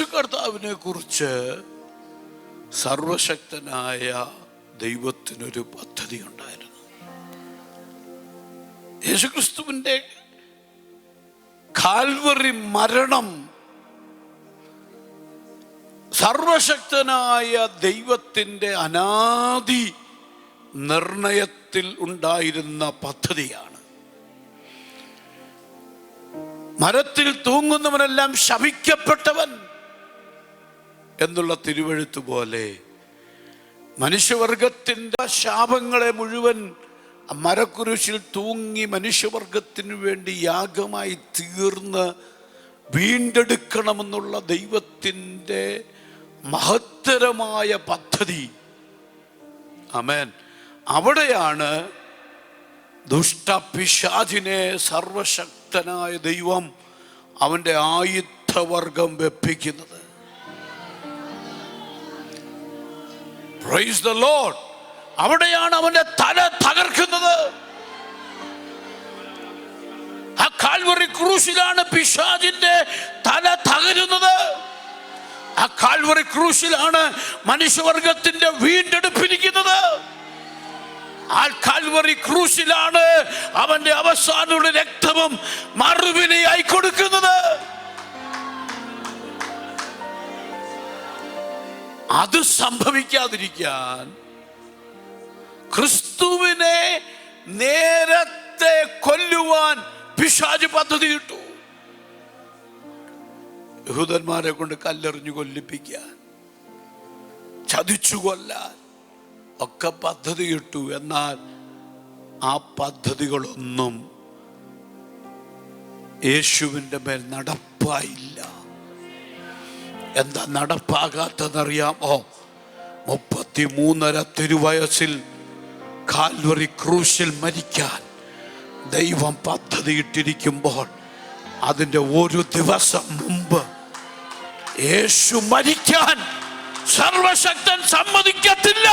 യേശു കർത്താവിനെ കുറിച്ച് സർവശക്തനായ ദൈവത്തിനൊരു പദ്ധതി ഉണ്ടായിരുന്നു. യേശുക്രിസ്തുവിൻ്റെ കാൽവറി മരണം സർവശക്തനായ ദൈവത്തിൻ്റെ അനാദി നിർണയത്തിൽ ഉണ്ടായിരുന്ന പദ്ധതിയാണ്. മരത്തിൽ തൂങ്ങുന്നവനെല്ലാം ശപിക്കപ്പെട്ടവൻ എന്നുള്ള തിരുവെഴുത്ത് പോലെ മനുഷ്യവർഗത്തിൻ്റെ ശാപങ്ങളെ മുഴുവൻ മരക്കുരിശിൽ തൂങ്ങി മനുഷ്യവർഗത്തിനു വേണ്ടി യാഗമായി തീർന്ന് വീണ്ടെടുക്കണമെന്നുള്ള ദൈവത്തിൻ്റെ മഹത്തരമായ പദ്ധതി. ആമേൻ. അവിടെയാണ് ദുഷ്ടപിശാചിനെ സർവശക്തനായ ദൈവം അവൻ്റെ ആയുധവർഗം വെപ്പിക്കുന്നത്. Praise the Lord. അവിടെയാണ് അവന്റെ തല തകർക്കുന്നത്. ആ കാൽവറി ക്രൂശിലാണ് പിശാചിന്റെ തല തകരുന്നത്. ആ കാൽവറി ക്രൂശിലാണ് മനുഷ്യവർഗത്തിന്റെ വീണ്ടെടുപ്പിരിക്കുന്നത്. ആ കാൽവറി ക്രൂശിലാണ് അവന്റെ അവസാനമുള്ള രക്തവും മറുവിലയായി കൊടുക്കുന്നത്. അത് സംഭവിക്കാതിരിക്കാൻ ക്രിസ്തുവിനെ നേരത്തെ കൊല്ലുവാൻ പിശാച് പദ്ധതിയിട്ടു. യഹൂദന്മാരെ കൊണ്ട് കല്ലെറിഞ്ഞു കൊല്ലിപ്പിക്കാൻ, ചതിച്ചു കൊല്ലാൻ ഒക്കെ പദ്ധതിയിട്ടു. എന്നാൽ ആ പദ്ധതികളൊന്നും യേശുവിൻ്റെ മേൽ നടപ്പായില്ല. എന്താ നടപ്പാകാത്തതെന്നറിയാമോ? 33.5 തിരുവയസ്സിൽ കാൽവറി ക്രൂശിൽ മരിക്കാൻ ദൈവം പദ്ധതിയിട്ടിരിക്കുമ്പോൾ അതിൻ്റെ ഒരു ദിവസം മുമ്പ് യേശു മരിക്കാൻ സർവശക്തൻ സമ്മതിക്കത്തില്ല.